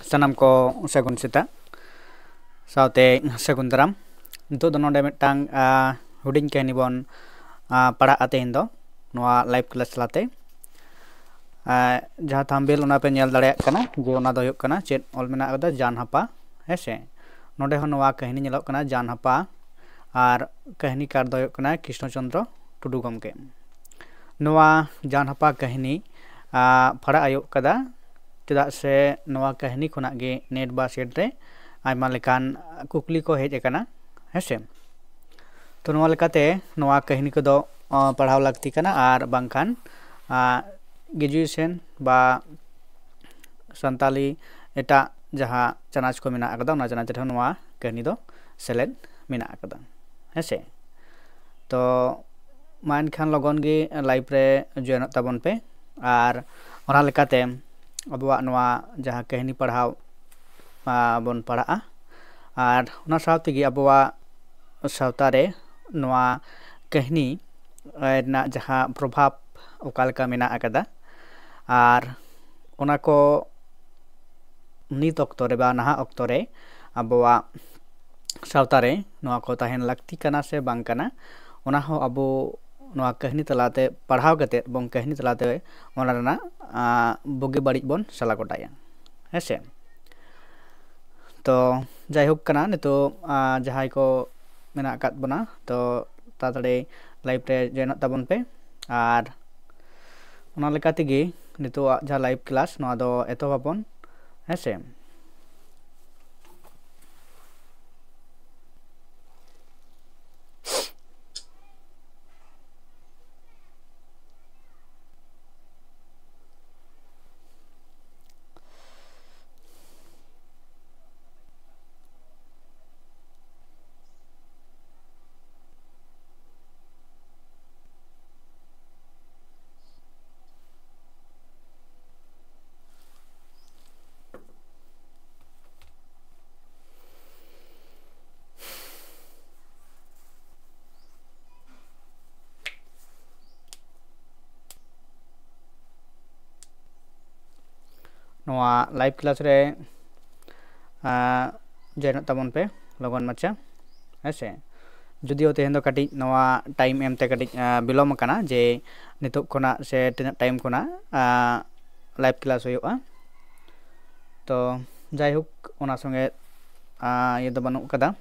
Sanam ko sagun sita saute sagun daram nitu do nonde metang huding kahini bon pada ate indo noa live class late jaha thumbnail ona pe nyel dareyak kana je ona do huyuk kana chet ol mena kada jan hapa hese nonde hon noa kahini nyelok kana jan hapa ar kahini kar do huyuk kana Krishna Chandra Tudu gomke noa jan hapa kahini pada ayuk kada tidak se noa kahini khona ge net ba set re aima lekan kukli ko hej akana hese to noa lekate noa kahini ko do padhaw lakti kana ar bangkhan graduation ba santali eta jaha chanaj ko mena akada ona chanaj re noa kahini do select mena akada hese to मान खान लगन गे live रे join ताबन पे और ओना लेकाते अबवा नवा जहां कहनी पढ़ाव बन पढ़ा और ओना साथ गे अबवा सावता रे नवा कहनी ना जहां प्रभाव ओका लेका मेना आकदा और ओना को नित अक्तो रे बा नहा अक्तो रे अबवा सावता रे नवा को ताहेन लगती कना से बांग कना ओना हो अबो नवा कहनी तलाते पढ़ाव कते बं कहनी तलाते ओना रना बुगे बाड़ी बन सला गोटाया हेसे तो जाय होक कना नितो जहाय को मेना कात बना तो तातड़े लाइव रे जॉइन ताबन पे और ओना लेकाते गे नितो जहा लाइव क्लास नवा दो एतो बाबन हेसे नवा लाइव क्लास रे जॉइन ताबन पे लगन मचा हेसे जदियो तेहन दो कटी नवा टाइम एम ते कटी बिलोम कना जे नितो कोना से तना टाइम कोना लाइव क्लास होयोआ तो जाय होक ओना संगे ये दो बनु कदा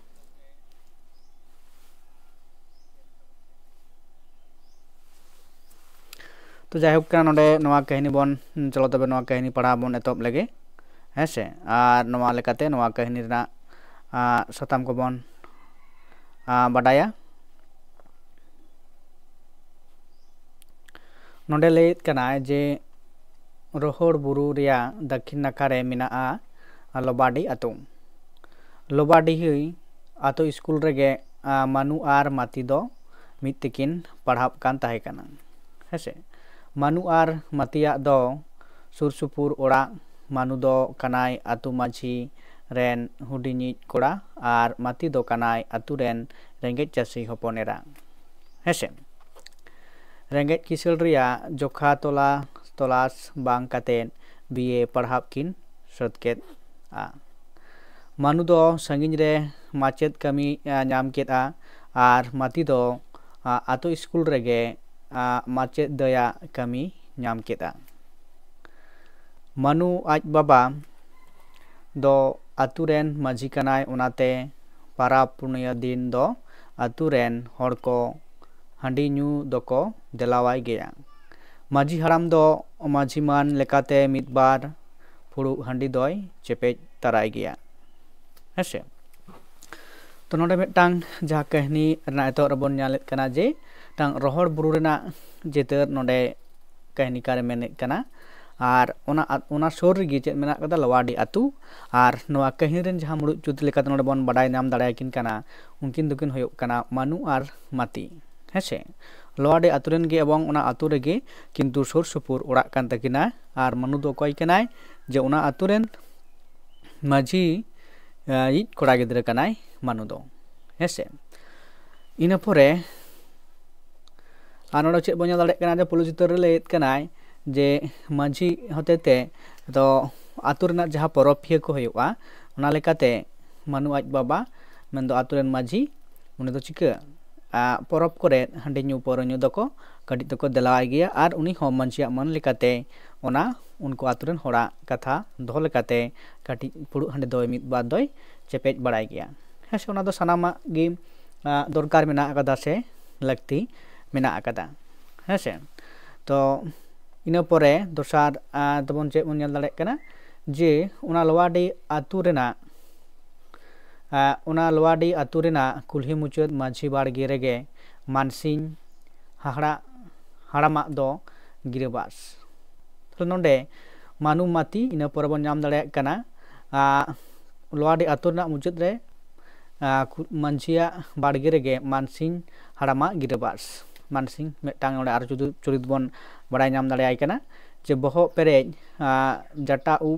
तो जाय होक नोडे नवा कहनी बन चलो तबे नवा कहनी पढ़ा बन एतब लगे हेसे और नवा लेकाते नवा कहनी रा सताम को बन बाडाया नोडे लेत कना जे रोहड़ बुरु रिया दक्षिण नाका रे मिनाआ लोबाडी आतो लोबाडी हुई आतो स्कूल रेगे मानु आर माती दो मित तकिन पढ़ाब कान ताहे कना हेसे मानु आर मातिया दो सुरसुपुर ओड़ा मानु दो कनाय आतु माझी रेन हुडिनी कोड़ा और माती दो कनाय आतु रेन रेंगेज चासी हपनेरा हेसे रेंगेज किसल रिया जोखा तोला तोलास बांग कातेन बीए पढ़ाब किन सदकेत मानु दो संगिन रे माचेद कमी नाम केता और माती दो आतु स्कूल रेगे माचेद दया कमी नाम केता मानु आज बाबा दो आतुरेन माझी कनाय उनाते पारा पुनिया दिन दो आतुरेन हर को हांडी न्यू दको देलावाय गया माझी हराम दो माझी मान लेकाते मिदबार फुड़ु हांडी दोय चेपेज तराय गया हेसे तो नोडे मिटांग जहा कहनी रना एतो रबन न्यालेत कना जे टांग रोहड़ बुरु रेना जेतर नोडे कहनी कार मेने कना और ओना सोर रे चेत मेना कदा लवाडी आतु और नोआ कहनी रेन जहा मुड़ु चुत लेकाते नोडे बन बाडाय नाम दाड़ायकिन कना उनकिन दुकिन होयो कना मानु और माती हेसे लवाडी आतु रेन गे एवं ओना आतु रेगे किंतु सोर सुपुर ओड़ा कान तकिना और मानु दो कय कनाय जे ओना आतु रेन माझी इ कोड़ा गिद्रा कनाय मानु दो हेसे इना परे आनोडो चेत बन दाड़े कना जे पुलु चितर रे लेत कनाय जे माझी होतेते तो आतु रेना जहाँ परफिया को होयुआ ओना लेकाते मानु आज बाबा मेन दो आतु रेन माझी उनी दो चिका परब करे हांडे न्यू पर न्यू दको कड़ी तको देलावाय गया और उनी हो मानसिया मन लेकाते ओना उनको आतु रेन होड़ा कथा दो लेकाते कटी पुरु हांडे दो मिद बार दोय चेपेज बड़ाय गया हेसे ओना दो सनामा गी दरकार मेना आकादा से लगती मेना आकादा हेसे तो इना परे दोसार तबन चे बन नेल दाड़े कना जे ओना लोवाडी आतु रेना आतु रेना कुल्ही मुचाद माझी बाड़गे रेगे मानसिंग हाड़ामा दो गिरबास तो नोंडे मानु माती इना परे बन नाम दाड़े कना लोवाडी आतु रेना मुचाद रे मानसिया बाड़गे रेगे मानसिंग हाड़ामा गिरबास मानसिंग मेटांग ओडे आर जुदु चुरित बन बड़ाय नाम दाड़ेयाय कना जे बहो पेरेज जाटा उ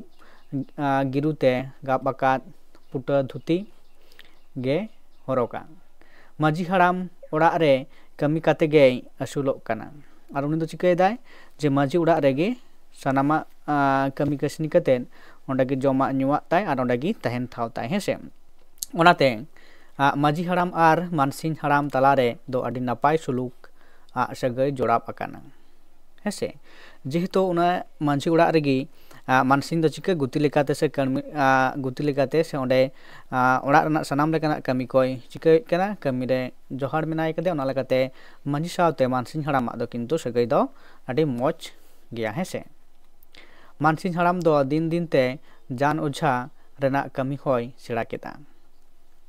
गिरुते गाब आकाद पुटा धुती गे हरोका माझी हाड़ाम ओड़ा रे कमी काते गे असुलोग कना और उनी दो चिकायदाय जे माझी ओड़ा रेगे सानामा कमी कसनी कतेन ओंडे गे जमा नुआ ताय और ओंडे गे तहन थाव ताय हेसे ओनाते माझी हाड़ाम और मानसिंग हाड़ाम तलारे दो अडी नापाय सुलुक सगै जोड़ाब आकाना हेसे जेहेतु उना मानसी ओड़ा रेगी मानसिंग दो चिका गुती लेकाते से कमी गुती लेकाते से ओंडे ओड़ा रना सनाम लेकाना कमी कोय चिका कना कमी रे जोहार मेनाय कदे ओना लेकाते मांझी सावते मानसिंग हाड़ाम दो किंतु सगै दो अडी मौज गया हेसे मानसिंग हाड़ाम दो दिन दिन ते जान ओझा रेना कमी होय सेड़ा केदा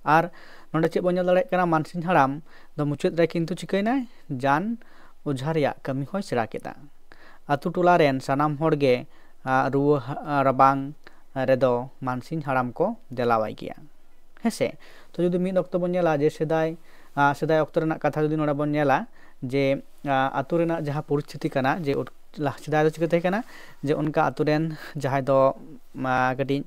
और नोंडे चे बन नेल दाड़े कना मानसिंग हाड़ाम दो मुचाद रे किंतु चिकायनाय जान ओझा रेया कमी होय सेड़ा केदा आतु टोला रेन सानाम होड़गे रुआ रबांग रेदो मानसिंग हाड़ाम को देलावाय गया हेसे तो जुदी मिद अक्तो बन नेला जे सेदाय अक्तो रेना कथा जुदी नोडे बन नेला जे आतु रेना जहाँ परिस्थिति कना जे सेदाय दो चिका तहे कना जे उनका आतु रेन जहां दो कटी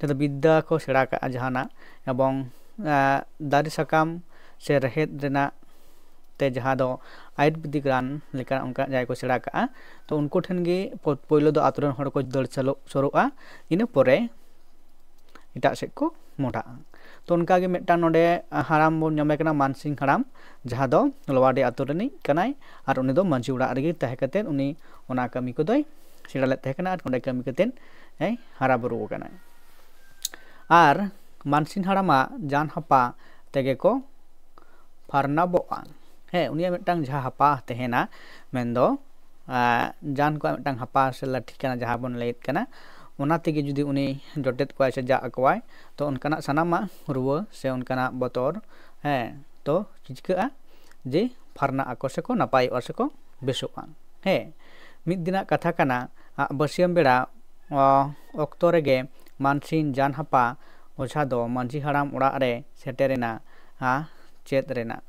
तो विद्या को सेड़ा का जहाना एवं दारी साकाम से रहेद रेना ते जहाँ दो आयुर्वेदिक रान लेका उनका जाय को सेड़ा का तो उनको ठेन गे पहिलो दो आतु रेन हड़ को दड़ सरोआ इना परे इटा सेक को मोटा तो उनका गे मेटान नोडे हाड़ाम बन नामे कना मानसिंग हाड़ाम जहाँ दो लोवाडी आतु रेनी कनाय और उनी दो मांझी ओड़ा रेगे तहे कतेन उनी ओना कमी को दोय सेड़ा ले तहे कना और ओंडे कमी कतेन हारा बुरु कनाय और मानसिंग हाड़ामा जान हपा तेगे को फारनाबोआ हे उनिया मेटांग जहाँ हपा तेहेना मेंदो जान को मेटांग हपा से लाठी कना जहाँ बन लैत कना ओना तेगे जुदी उनी जोटेत को से जा अकवाय तो उनकाना सनामा रुआ से उनकाना बतौर हे तो चिचका जे फारना आको से को नापाय और से को बेसोआ हे मिद दिना कथा कना बसियम बेड़ा अक्तो रेगे मानसिंग जान हपा ओझा दो मांझी हाड़ाम ओड़ा रे सेटेरेना चेत रेना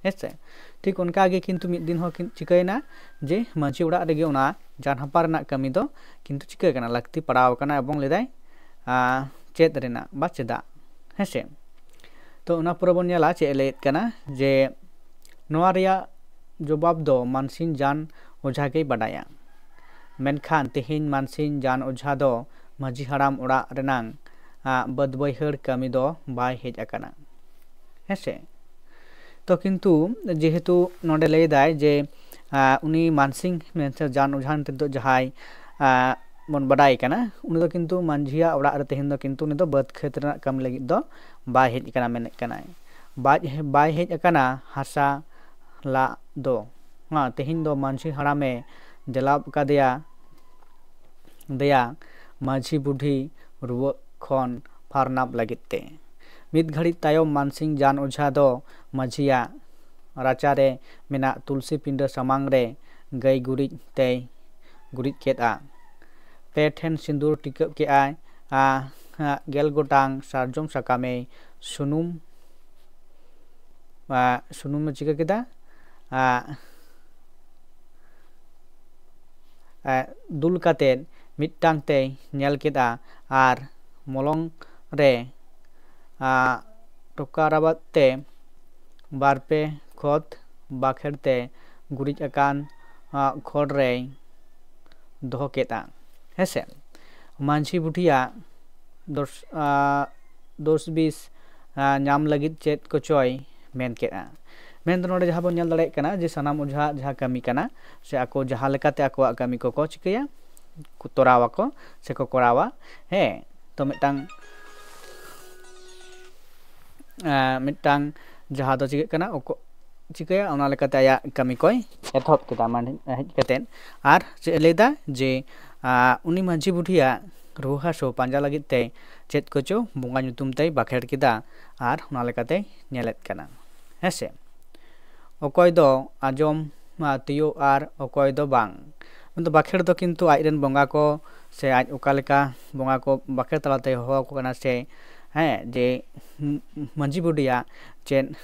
हेसे ठीक उनका गे किंतु मिद दिन हो चिकायना जे मांझी ओड़ा रेगे ओना जान हपा रेना कमी दो किंतु चिका कना लगती पड़ाव कना एवं लेदाय चेत रेना बा चेदा हेसे तो ओना पुरा बन नेला चे लेत कना जे नोआ रेया जवाब दो मानसिंग जान ओझा गे बाडाया मेनखान तेहेन मानसिंग जान ओझा दो माझी हाड़ाम ओड़ा रेनांग बद बैहड़ कमी दो बाय हेज आकाना हेसे तो किंतु जेहेतु नोडे लैदाय जे उनी मानसिंग जान ओझा दो जहाय बन बाडाय कना उनी दो किंतु मांझिया ओड़ा रे तेहेन दो किंतु उनी दो बद खेत रेना कमी लगित दो बाय हेज आकाना मेने कनाय बाय हेज आकाना हासा ला दो तेहेन दो मांझी हाड़ामे देलाब कादेया दया माझी बुढ़ी रुआ खन फारनाब लगिते मिद घड़ी तायम मानसिंग जान ओझा दो माझिया राचारे मेना तुलसी पिंडा सामांग रे गई गुरिज ते गुरिज केदा पे ठेन सिंदूर टिकब के आय गेल गोटांग सारजम साकामे सुनुम सुनुम चिका केदा दुल कातेन मिटांग ते नेल केदा आर मलंग रे टोकाराबाद ते बारपे खोद बाखेड़ ते गुरिज अकान खोड़ रे दोहो केदा हेसे मांझी बुढ़िया दोस बीस नाम लगित चेत को चोय मेन केआ मेन दो नोडे जहां बन नेल दाड़े कना जे सनाम ओझा जहां कमी कना से आको जहां लेकाते आको कमी को चिकया तोरावा को से को कोरावा हे तो मिटांग जहां दो चिके कना चिकया ओना लेकाते आया कमी कोय एथप केदा मान हेज कतेन आर से लेदा जे उनी मांझी बुढ़िया रुह हासो पांजा लगित ते चेत कोचो बोंगा ᱧᱩᱛᱩᱢ ते बाखेड़ केदा आर ओना लेकाते नेलेत कना हेसे अकय दो आजम तियो आर अकय दो बांग तो बाखेड़ दो किंतु आजरेन बोंगा को से आज ओका लेका बोंगा को बाखेड़ तलाते हो को कना से हैं जे मांझी बुढ़िया चेन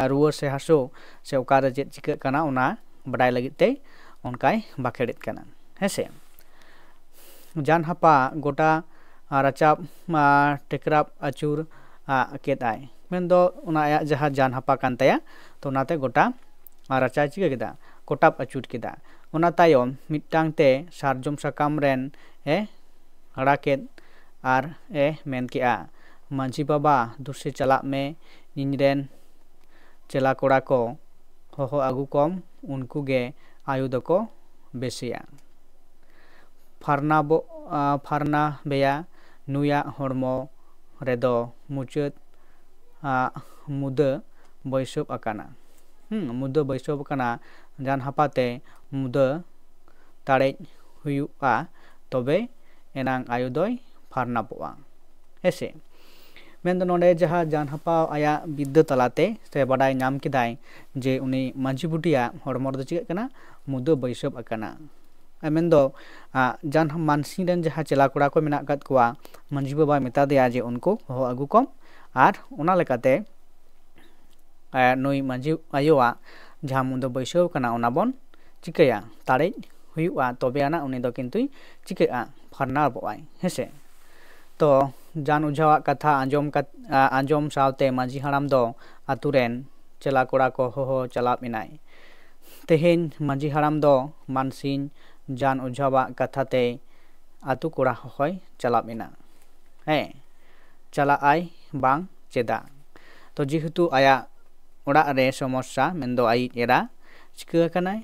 रुआ से हासो से ओका रे चेत चिका कना ओना बडाय लगित ते उनकाय बाखेड़ेत कना हेसे जान हपा गोटा राचाप टेकराप अचूर केदाय मेनदो उना आया जहां जान हपा कान ताया तो नाते गोटा राचा चिका केदा कोटाप अचूर केदा उना तायम मिटांग ते सारजम साकाम रेन हड़ाकेद आर मेन केआ मांझी बाबा दुसे चला में इनरेन चला कोड़ा को होहो आगु कम उनको गे आयु दको बेसिया फारना बेया नुया हड़मो रेदो मुचाद मुद बैसब आकाना मुद बैसब आकाना जान हापाते मुद ताड़े हुयुआ तबे एनांग आयु दोय फारनाबोआ हेसे मेन दो नोडे जहां जान हापा आया विद्या तलाते से बडाय नाम किदाय जे उनी मांझी बुढ़िया हड़मो दो चिका कना मुद बैसब आकाना मेन दो जान मानसी रेन जहां चला कोड़ा को मेना कत कोआ मांझी बाबा मेता दिया जे उनको हो आगु कम आर ओना लेकाते नुई मांझी आयोआ जहां मुद बैसब कना ओना बन चिकाया ताड़े हुयुआ तबे आना उनी दो किंतु चिकाया फारनाबोआय हेसे तो जान उझावा कथा आंजम सावते मांझी हाराम दो आतुरेन चला कोड़ा को हो चला मिनाय तेहेन मांझी हाराम दो मानसिन जान उझावा कथाते आतु कोड़ा होय चला मिना हे चला आय बांग चेदा तो जेहेतु आया ओड़ा रे समस्या मेनदो आई एरा चिका कनाय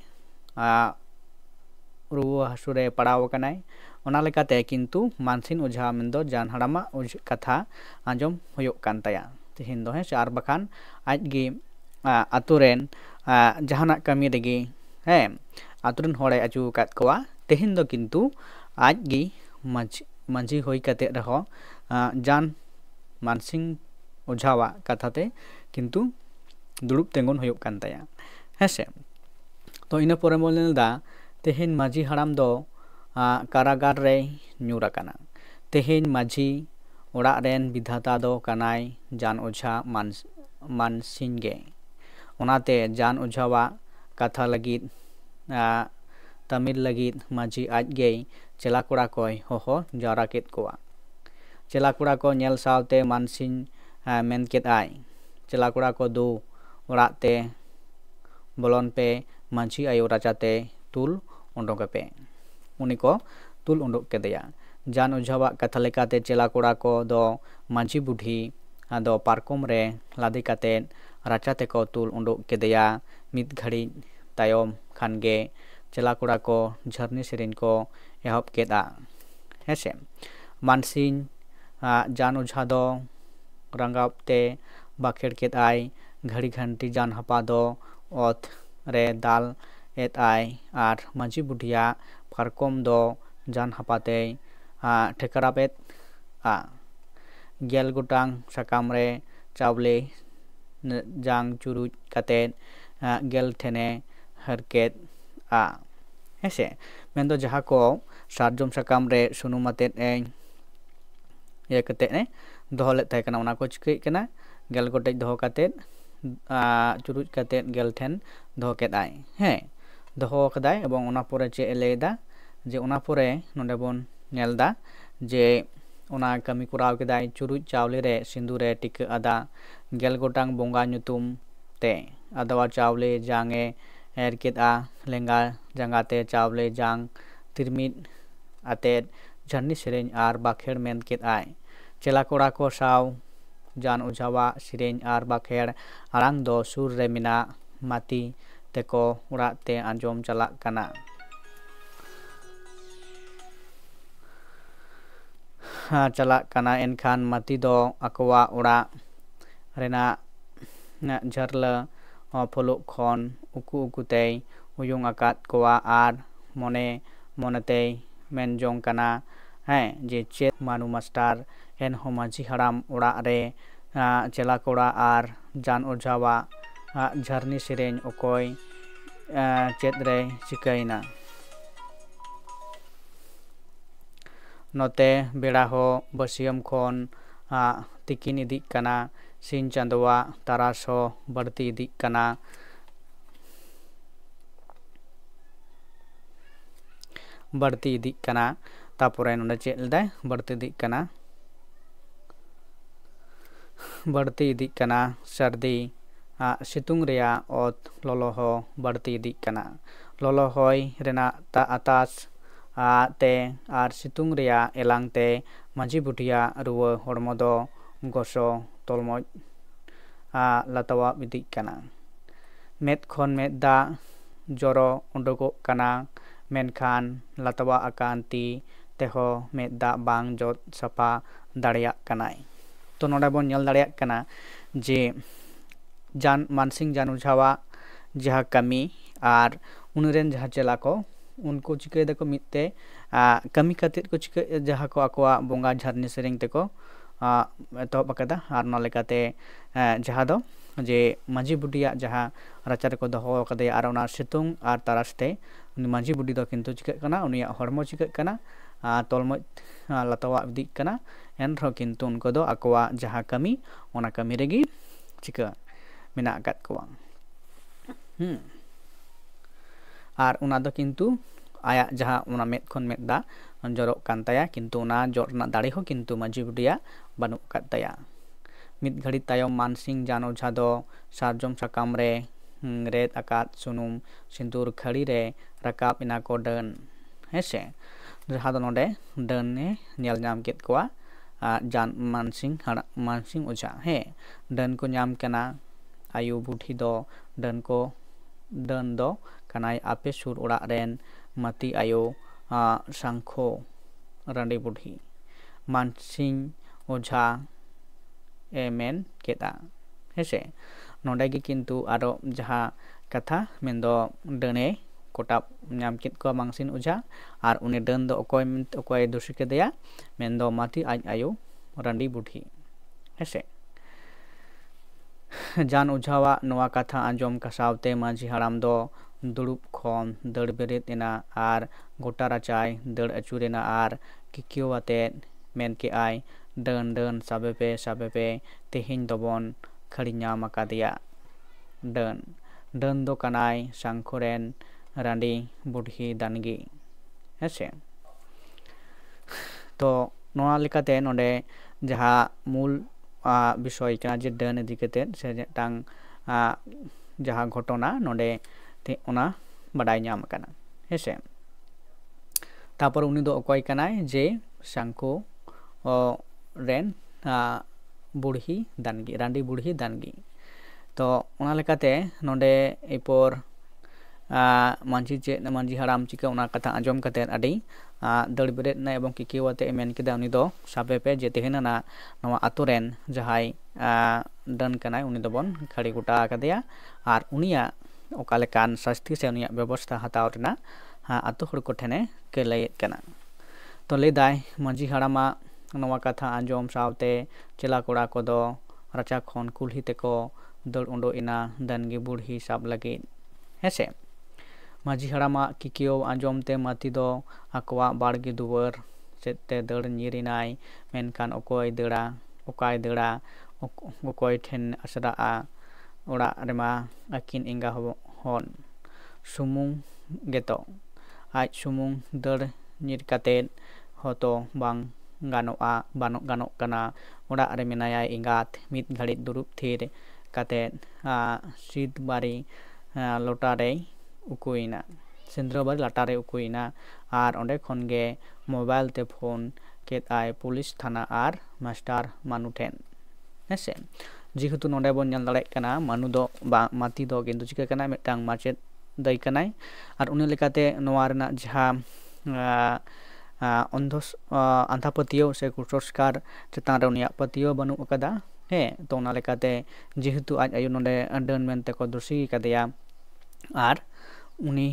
रुआ हासुरे पड़ाव कनाय ओना लेकाते किंतु मानसिन ओझा मेनदो जान हारामा कथा आंजम होयोग कान ताया तेहेन दो हे आर बखान आजगे आतुरेन जहाना कमी रेगे हे आतुरेन होड़े आचु कात कोआ तेहेन दो किंतु आजगे मांझी होई कते रहो जान मानसिन ओझावा कथाते किंतु दुड़ुब तेंगुन होयोग कान ताया हेसे तो इना परे मोलदा तेहेन मांझी हाराम दो कारागार रे ᱧᱩᱨ आकाना तेहेन मांझी ओड़ा रेन विधाता दो कानाय जान ओझा मानसिन गे ओनाते जान ओझावा कथा लगित तमिल लगित मांझी आजगे चेला कोड़ा कोय होहो जारा केत कोआ चेला कोड़ा को नेल सावते मानसिन मेन केदाय चेला कोड़ा को दो ओड़ाते बोलन पे मांझी आयो राचाते तुल उंडोके पे उनी को तुल उंडोक केदेया जान ओझावा कथा लेकाते चेला कोड़ा को दो मांझी बुढ़ी आदो पारकम रे लादे काते राचाते को तुल उंडोक केदेया मिद घड़ी तायम खानगे चेला कोड़ा को झरनी सेरेन को एहब केदा हेसे मानसिन जान ओझा दो रंगाबते बाखेड़ केदाय घड़ी घंटी जान हपा दो ओत रे दाल एत आय आर मांझी बुढ़िया पारकम दो जान हापाते ठेकरापेत गेल गोटांग साकाम रे चावले जांग चुरुज काते गेल ठेने हरकेत हेसे मेनदो जहां को सारजम साकाम रे सुनुम आतेत ये कते ने दोहो ले ताहे कना ओना को चिकई कना गेल गोटेज दोहो काते चुरुज काते गेल ठेन दोहो केदाय हे दोहो कदाय एबं ओना परे चे लेदा जे ओना परे नोंडे बोन नेलदा जे ओना कमी कोराव केदाय चुरुज चावले रे सिंदूर रे टिका आदा गेल गोटांग बोंगा ᱧᱩᱛᱩᱢ ते आदवा चावले जांगे एर केदा लेंगा जंगाते चावले जांग तिरमित atet jarni sereng ar bakher men ket ai chela kora ko saw jan ojawa sereng ar bakher arang do sur re mina mati teko ora te anjom chalak kana chalak kana enkhan mati do akwa ora rena na jarla pholuk khon uku uku te uyung akat kowa ar mone monate menjong kana je chet manu master en homaji haram ora re chela kora ar jan ojawa jarni sereng okoy chet re chikaina note bera ho basiam khon tikin idik kana sin chandowa taraso barti idik kana बढ़ती इदिक कना तापरे नोडे check लेदाय बढ़ती इदिक कना बढ़ती इदिक कना सर्दी सितुंग रेया ओत लोलो हो बढ़ती इदिक कना लोलो होय रेना ता आतास ते आर सितुंग रेया एलांग ते मांझी बुटिया रुवा हड़मो दो गोसो तोलमोज लातावा इदिक कना मेद खन मेद दा जरो उंडोगो कना मेनखान लातावा अकांती तेहो में दा बांग जot सपा दाड़िया कनाय तो नोडे बोन नेल दाड़िया कना जे जान मानसिंग जान उजावा जहाँ कमी आर उनरेन जहाँ चला को उनको चिके देखो मित्ते कमी खातिर को चिके जहाँ को अकोआ बोंगा झरनी सेरिंग तेको तो बकदा आर नलेकाते जहाँ दो जे मांझी बुडिया जहाँ राचार को दोहो कदे आर ओना सितुंग आर तारास्ते मांझी बुडी दो किंतु चिके कना उनिया हड़मो चिके कना तोलमो लातावा इदिक कना एनरो किंतु उनको दो अकोआ जहाँ कमी ओना कमी रेगी चिके मेना अकात कोआ आर उना दो किंतु आया जहाँ उना मेद खन मेद दा जरो कान ताया किंतु उना जरना दाड़ी हो किंतु मांझी बुडिया बानु अकात ताया मिद घड़ी तायम मानसिंग जानो झादो सारजम साकाम रे रेत आकात सुनुम सिंदूर खड़ी रे रकाब इना को डन हेसे जहाँ दो नोडे डन ने नेल नाम केत कोआ जान मानसिंग ओझा हे डन को नाम कना आयु बुढ़ी दो डन दो कनाय आपे सुर ओड़ा रेन मती आयु सांखो रांडी बुढ़ी मानसिंग ओझा एमेन केता हेसे नोडे गी किंतु आरो जहाँ कथा मेंदो डने कोटाप नाम केत को मांगसिन ओझा आर उनी डन दो ओकोय दोषी के दया मेंदो माती आज आयु रांडी बुढ़ी हेसे जान ओझावा नोआ कथा आंजोम कसावते मांझी हाराम दो दुड़ुब खन दड़ बेरेत एना आर गोटा राचाय दड़ अचुरेना आर किकियोवाते मेन के आय डन डन साबेपे तेहिन दोबन खड़ी नाम अकादिया डन दो कनाय सांखोरेन रांडी बुढ़ी दानगी हेसे तो नोआ लेकाते नोडे जहाँ मूल विषय कना जे डन इदी कते से टांग जहाँ घटना नोडे ते ओना बाडाय नाम कना हेसे तापर उनी दो अकोय कनाय जे सांको रेन बुढ़ी दानगी रांडी बुढ़ी दानगी तो ओना लेकाते नोडे एपोर मांझी हाराम चिका ओना कथा आंजोम कते अडी दड़ बेरेत ना एवं किकिवाते मेन केदा उनी दो साबेपे जे तेहेना नवा आतोरेन जहाय डन कनाय उनी दोबन खड़ी गोटा कदेया आर उनिया ओकालेकान शास्ति से उनिया व्यवस्था हताव रेना आतो हड़ को ठेने के लयेत कना तो लेदाय मांझी हारामा नवा कथा आंजोम सावते चेला कोड़ा को दो राचा खन कुल्ही तेको दड़ उंडो इना दानगी बुढ़ी साब लगे हेसे मांझी हारामा किकियो आंजोम ते माती दो अकवा बाड़गे दुवर सेते दड़ निरिनाय मेनखान ओकोय दड़ा ओकोय ठेन असरा ओड़ा रेमा आकिन एंगा हन सुमुंग गेतो आज सुमुंग दड़ निर काते होतो बांग गानो कना ओड़ा रे मेनाया एंगात मिद घड़ी दुरुब थीर काते सीद बारी लोटा रे उकुइना Sindra latare ukuina ar onde khon ge mobile te phone ket ai police thana ar master manu ten hese jihetu nonde bon nyal dare kana manu do ba mati do kintu chika kana metang machet dai kanai ar uni lekate noa rena jaha ondos antha patio se kusorskar chetan re unia patio banu akada he to ona lekate jihetu aj ayu nonde andan mente ko dosi kadeya ar uni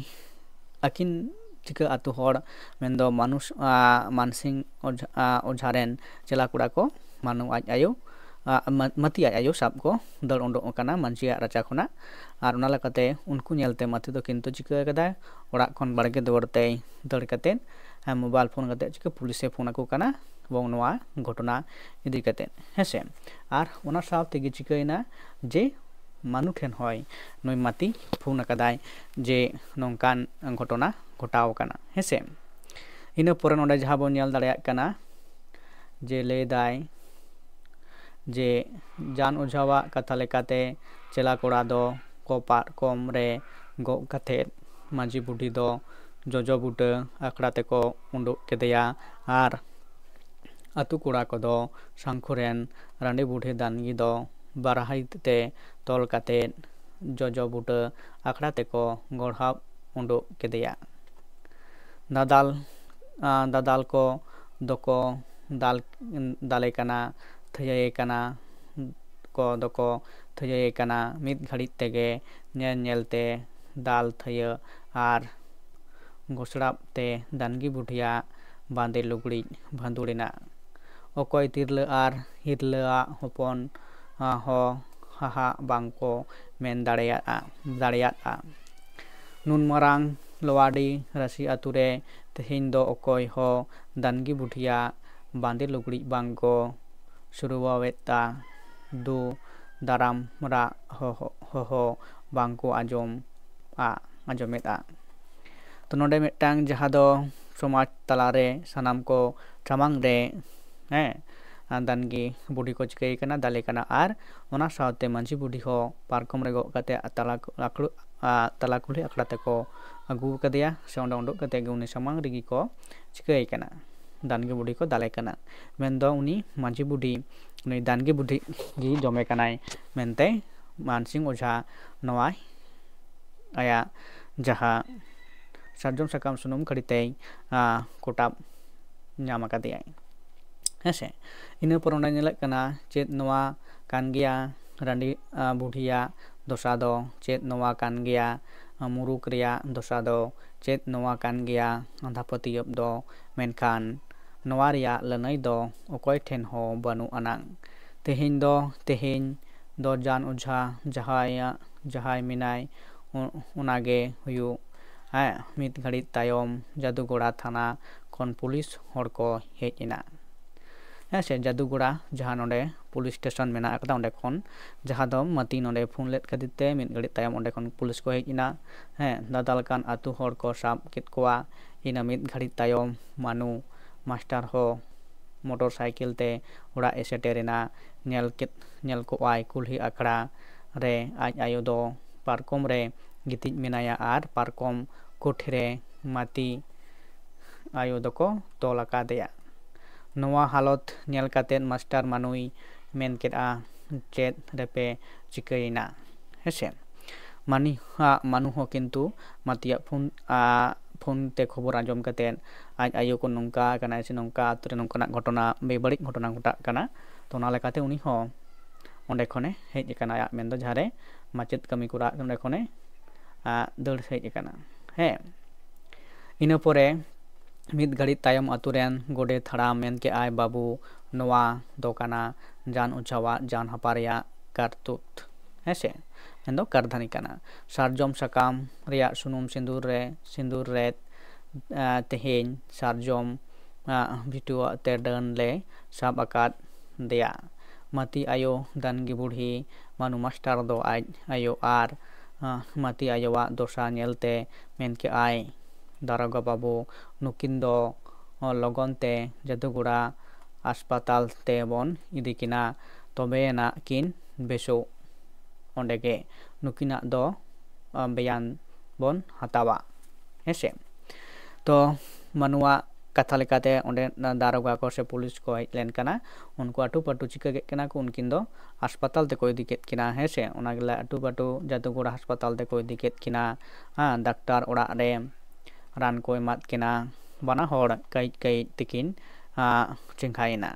akin chika atu hor mendo manus mansing ojharen chela kura ko manu aj ayu mati aj ayu sab ko dal ondo kana manjia racha khona ar ona lekate unku nyelte mati do kintu chika kada ora khon barge dorte dal kate mobile phone kate chika police phone aku kana bong noa घटना इदी kate hese ar ona saab tege chikaina je manu ठेन होय नय माती phone akadai je nongkan घटना घटाव kana hese ina pore nonde jaha bon nyal dareyak kana je le dai je jan ojawa katha lekate chela kora do ko kom re go kathe maji budi do jojo buta akra te ko unduk kedeya ar atu kora ko do sangkhuren rande budhe dangi do barahai te tol kate jojo buta akra te ko gorhap unduk kedeya dadal ko doko dale kana thayai kana ko doko thayai kana mid gharit tege nyelte dal thaya ar gosrap te dangi budhiya bande lugri bhandurina okoi tirla ar hirla hopon ho haha bangko men dareya nun marang lowadi rasi ature tehin do okoi ho dangi budhiya bande lugri bangko suruwa weta du daram ra ho bangko ajomet to nonde metang jaha do somaj talare sanam ko samang re dangi budi ko chikai kana dale kana ar ona saute manji budi ho parkom rego kate tala kulhi akra te ko agu kadeya se onda ondo kate uni samang rigi ko chikai kana dangi budi ko dale kana mendo uni manji budi uni dangi budi gi jome kanai mente mansing oja noai aya jaha sarjom sakam sunum kadite kotap nyama kadeya hese ina por onda nyelak kana chet noa kan gya randi budhiya dosa do chet noa kan gya muruk reya dosa do chet noa kan gya andhapati yob do menkan noa reya lanai do okoi then ho banu anang tehin do jan ojha jahai minai unage huyu mid gharit tayom Jadugora thana kon police hor ko hej ina se Jadugora jaha nonde police station mena akada onde khon jaha do mati nonde phone let kadite mid gharit tayom onde khon police ko hej ina dadal kan atu hor ko sab ket koa ina mid gharit tayom manu master ho motorcycle te ora eseterena nyel ko ai kulhi akra re aj ayo do parkom re gitij menaya ar parkom kothre mati ayo doko tol akadeya noa halot nyel katen master manui men keta chet repe chikaina hese manu ho kintu matia phone te khobor anjom katen aj ayo ko nongka kana se nongka atre nongkana घटना bebarik घटना घटा kana to na lekate uni ho onde khone hej kana ya mendo jare machet kami kura onde khone dal hej kana ina pore mid gharit tayom aturen gode thara men ke ai babu noa dokana jan uchawa jan haparia kartut hese mendo kardhani kana sarjom sakam reya sunum sindur re tehin sarjom bitua terdan le sab akat deya mati ayo dangi budhi manu master do aj ayo ar mati ayowa dosa nyelte menke ai daroga babu nukin do logon te Jadugora aspatal te bon idikina tobe na kin beso ondege nukina do beyan bon hatawa हेसे तो मनुआ कथा लेकाते ओंडे दारोगा को से police को hedge लेन कना उनको आटू पाटू चिका के कना को उनकिन दो अस्पताल ते को इदी केत किना हेसे ओना गेला आटू पाटू जादूगोड़ा अस्पताल ते को इदी केत किना डाक्टर ओड़ा रे रान को एमात किना बाना होड़ कई कई तिकिन चिंखाइना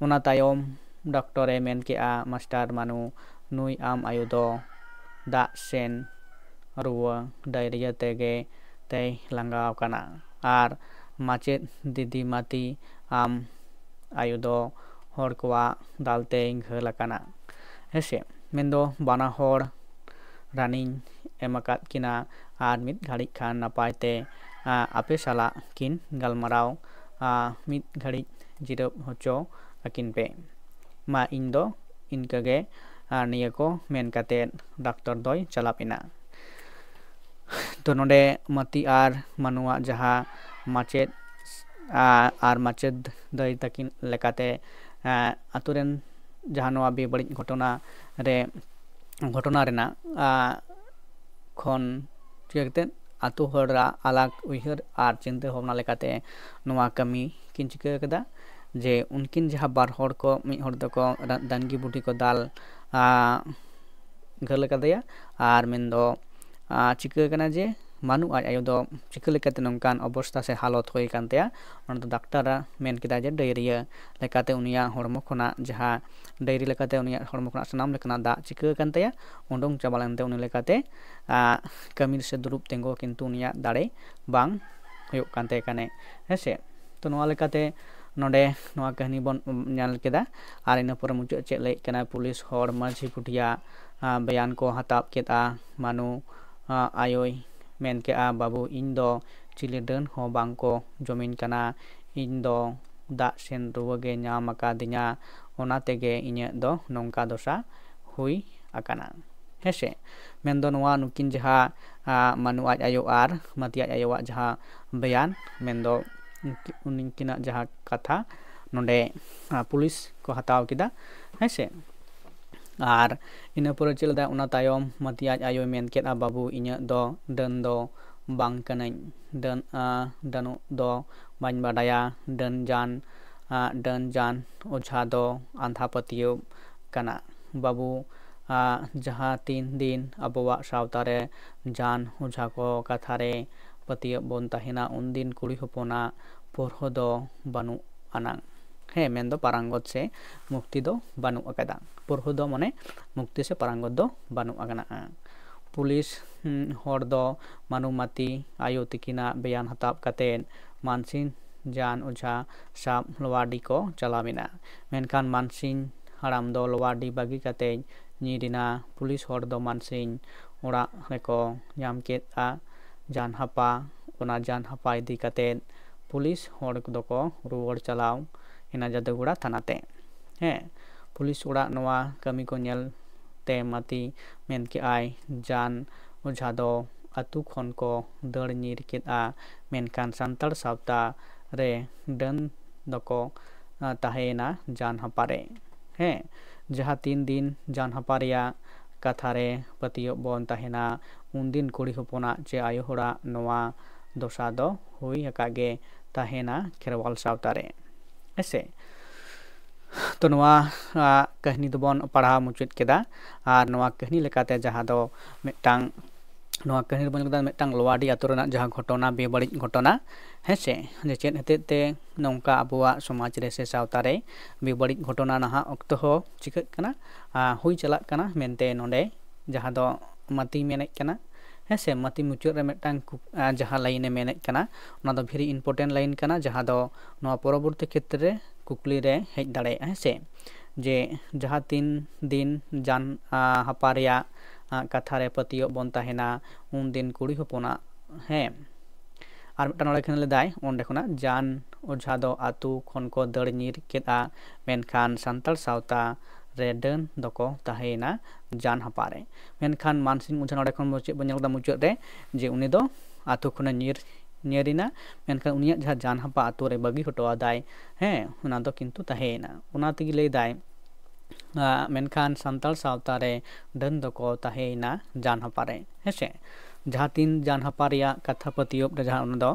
ओना तायम डॉक्टर ए मेन के मास्टर मानु नुई आम आयु दो दा सेन रुआ डायरिया तेगे ते लंगाव कना आर माचेद दीदी माती आम आयु दो होड़ कोआ दालते घल कना हेसे मेंदो बाना होड़ रानिंग एमकात किना आर मिद घड़ी खान नापायते आपे साला किन गलमराव मिद घड़ी जिरब होचो अकिन पे मा इन दो इनकगे निया को मेन काते डॉक्टर दोय चलापिना तो नोडे मती आर मनुआ जहा माचेद आर माचेद दई तकिन लेकाते आतुरेन जहानवा बे बड़ी घटना रे घटना रेना खन चिकते आतु हड़ा अलग उहर आर चिंता भावना लेकाते नवा कमी किन चिका कदा जे उनकिन जहाँ बार हड़ को मिद हड़ दको दानगी बुटी को दाल घल कदया आर मेंदो चिका कना जे मानु आज आयो दो चिका लेकाते नंकान अवस्था से हालत होई कानतेया ओन डॉक्टर मेन किदा जे डायरिया लेकाते उनिया हड़मो खना जहाँ डायरी लेकाते उनिया हड़मो खना सनाम लेकना दा चिका कानतेया उंडों चाबालानते उनि लेकाते कमी से दुरुब तेंगो किंतु उनिया दाड़े बांग हुयुग कानते काने हेसे तो नोआ लेकाते नोडे नोआ कहानी बन ᱧᱮᱞ केदा आर इन पर मुचाद चेक लई कना पुलिस हड़ माझी पुटिया बयान को हताब केदा मानु आयोय मेन के बाबू इन दो चिले डन हो बांग को जमीन कना इन दो दा सेन रुवगे ᱧᱟᱢ आकादिnya ओना तेगे इᱧ दो नोंका दोसा हुई आकाना हेसे मेन दो नोआ नुकिन जहा मानु आज आयो आर मती आज आयो जहा बयान मेन दो उनकिना जहा कथा नोडे पुलिस को हताव किदा हेसे आर इन पर चलदा उना तायम मती आज आयो मेन केदा बाबू इᱧ दो डन दो बांग कनाई डन डनु दो बाñ बाडाया डन जान ओझा दो आंधा पतियो कना बाबू जहाँ 3 दिन अबवा सावतारे जान ओझा को कथारे पतियो बोन ताहिना उन दिन कुड़ी होपोना पोरहो दो बानु आना हे मेन दो पारंगत से मुक्ति दो बानु अकदा पोरहो दो मने मुक्ति से पारंगत दो बानु अगना पुलिस हड़ दो मानु माती आयो तिकिना बयान हताब कातेन मानसिन जान ओझा साब लवाडी को चलामिना मेनखान मानसिन हराम दो लवाडी बागी काते निरिना पुलिस हड़ दो मानसिन ओड़ा रेको ᱧᱟᱢ केदा जान हपा ओना जान हपा इदी कातेन पुलिस हड़ दको रुवाड़ चलाव इना जादूगोड़ा थानाते हे पुलिस ओड़ा नवा कमी को नेल ते माती मेन के आय जान ओझा दो आतु खन को दड़ निर केदा मेनखान सांताड़ सावता रे डन दको ताहेना जान हपारे हे जहाँ 3 दिन जान हपारिया कथारे पतियो बोन ताहेना उन दिन कुड़ी होपोना चे आयो होड़ा नवा दोसा दो हुई हकागे ताहेना खेरवाल सावतारे ऐसे तो नवा कहनी दो बन पढ़ा मुचाद केदा आर नवा कहनी लेकाते जहाँ दो मिटांग नवा कहनी बन केदा मिटांग लवाडी आतुरना जहाँ घटना बेबड़ी घटना हेसे जे चेद हेतेते नौका अबुआ समाज रे से सावतारे बेबड़ी घटना नहा अक्तो हो चिकत कना हुई चलाक कना मेनते नोडे जहाँ दो मती मेने कना हेसे मती मुचाद रे मिटांग जहाँ लाइन मेने कना ओना दो भेरी इम्पोर्टेंट लाइन कना जहाँ दो नवा परवर्ती क्षेत्र कुकली रे हेज दाड़े हेसे जे जहाँ 3 दिन जान हपारिया कथारे पतियो बोन ताहेना उन दिन कुड़ी होपोना हे आर मिटान ओड़े खन लेदाय ओंडे खना जान ओझा दो आतु खन को दड़ निर केदा मेनखान सांताड़ सावता रे डन दको ताहेना जान हपारे मेनखान मानसिंह ओझा ओड़े खन मुचाद बन मुचाद रे जे उनी दो आतु खना निरिना मेनखान उनिया जहाँ जान हपा आतु रे बगी हटो आदाय हे उना दो किंतु ताहेना उना तिगी लेदाय मेनखान सांताड़ सावता रे डन दको ताहेना जान हपारे हेसे जहाँ तीन जान हपा रिया कथा पतियोब रे जहाँ उन दो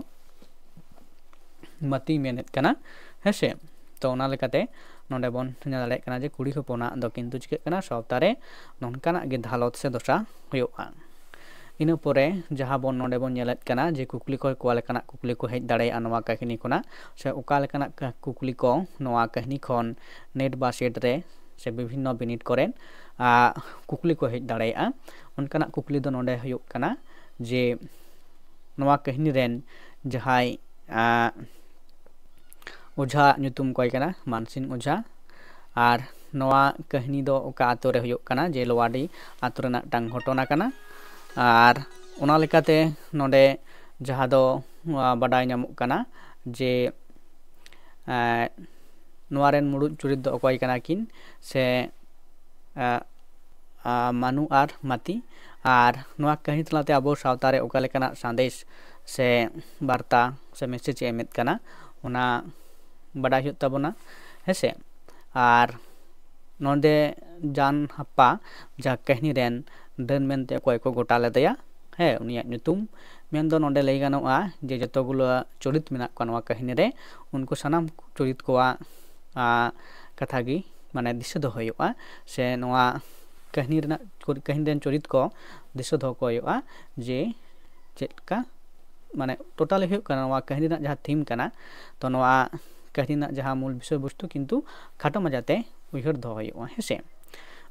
मती मेनेत कना हेसे तो ओना लेकाते नोंडे बोन ᱧᱮᱞ ᱫᱟᱲᱮᱭᱟᱜ ᱠᱟᱱᱟ ᱡᱮ ᱠᱩᱲᱤ ᱦᱚᱯᱚᱱᱟᱜ ᱫᱚ ᱠᱤᱱᱛᱩ ᱪᱤᱠᱟᱹᱜ ᱠᱟᱱᱟ ᱥᱚᱯᱛᱟᱨᱮ ᱱᱚᱝᱠᱟᱱᱟᱜ ᱜᱮ ᱫᱷᱟᱞᱚᱛ ᱥᱮ ᱫᱚᱥᱟ ᱦᱩᱭᱩᱜᱼᱟ। ᱤᱱᱟᱹ ᱯᱚᱨᱮ ᱡᱟᱦᱟᱸ ᱵᱚᱱ ᱱᱚᱰᱮ ᱵᱚᱱ ᱧᱮᱞᱮᱫ ᱠᱟᱱᱟ ᱡᱮ ᱠᱩᱠᱞᱤ ᱠᱚ ᱚᱠᱟ ᱞᱮᱠᱟᱱᱟᱜ ᱠᱩᱠᱞᱤ ᱠᱚ ᱦᱮᱡ ᱫᱟᱲᱮᱭᱟᱜᱼᱟ ᱱᱚᱣᱟ ᱠᱟᱹᱦᱱᱤ ᱠᱷᱚᱱᱟᱜ ᱥᱮ ᱚᱠᱟ ᱞᱮᱠᱟᱱᱟᱜ ᱠᱩᱠᱞᱤ ᱠᱚ ᱱᱚᱣᱟ ᱠᱟᱹᱦᱱᱤ ᱠᱷᱚᱱ नेट বা सेट रे से विभिन्न बिनिट करें कुकली को हेज दाड़ेया उनकाना कुकली दो नोंडे हुयुग कना जे नोवा कहानी रेन जहाय ओझा ᱧᱩᱛᱩᱢ कोय कना मानसिंग ओझा और नोवा कहानी दो ओका आतो रे हुयुग कना जे लोवाडी आतो रेना टांग घटना कना और ओना लेकाते नोंडे जहां दो बाडाय ᱧᱟᱢᱚᱜ कना जे नोवारेन मुड़ुद चुरित दो अकॉय कना किन से मानु और माती और नोवा कहानी तलाते अबो सावतारे ओका लेकाना संदेश से वार्ता से मैसेज एमेत कना ओना बाडाय हुयुग ताबोना हेसे और नोंडे जान हप्पा जा कहानी रेन डन मेनते अकॉय को गोटा लेदया हे उनिया ᱧᱩᱛᱩᱢ मेन दो नोंडे लई गानोआ जे जतोगुलो चरित मेना को नोवा कहानी रे उनको सनाम चरित कोआ कथा गी माने दिशा दो हुयुआ से नोवा कहानी रेना कहानी रेन चरित को दिशा दो को हुयुआ जे चेका माने टोटल हुयुग कना नोवा कहानी रेना जहां थीम कना तो नोवा कहानी रेना जहां मूल विषय वस्तु किंतु खाटो मजाते उयहर दो हुयुआ हेसे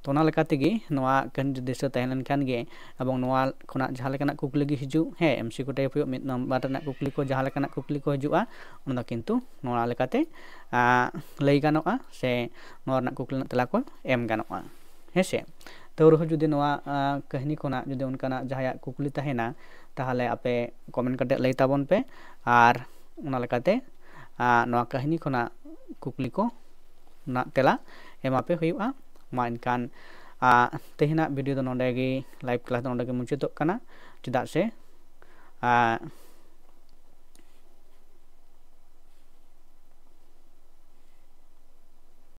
तो ओना लेकाते गी नोवा कहानी दिशा तहलन खान गे एबं नोवा खुना जहां लेकाना कुकली गी हिजु हे एमसी को टाइप हुयुग मिड नंबर रेना कुकली को जहां लेकाना कुकली को हिजुआ ओना किंतु नोवा लेकाते लई गानोआ से नोवा रेना कुकली ना तला को एम गानोआ हेसे तो रहो जुदी नोवा कहानी खुना जुदी उनकाना जहाया कुकली तहेना ताहले आपे कमेंट कटे लई ताबोन पे और ओना लेकाते नोवा कहानी खुना कुकली को ना तेला एमापे हुयुआ मा इनकान तेहना वीडियो दो नोंडे गी लाइव क्लास दो नोंडे गी मुचादोग कना चेदाग से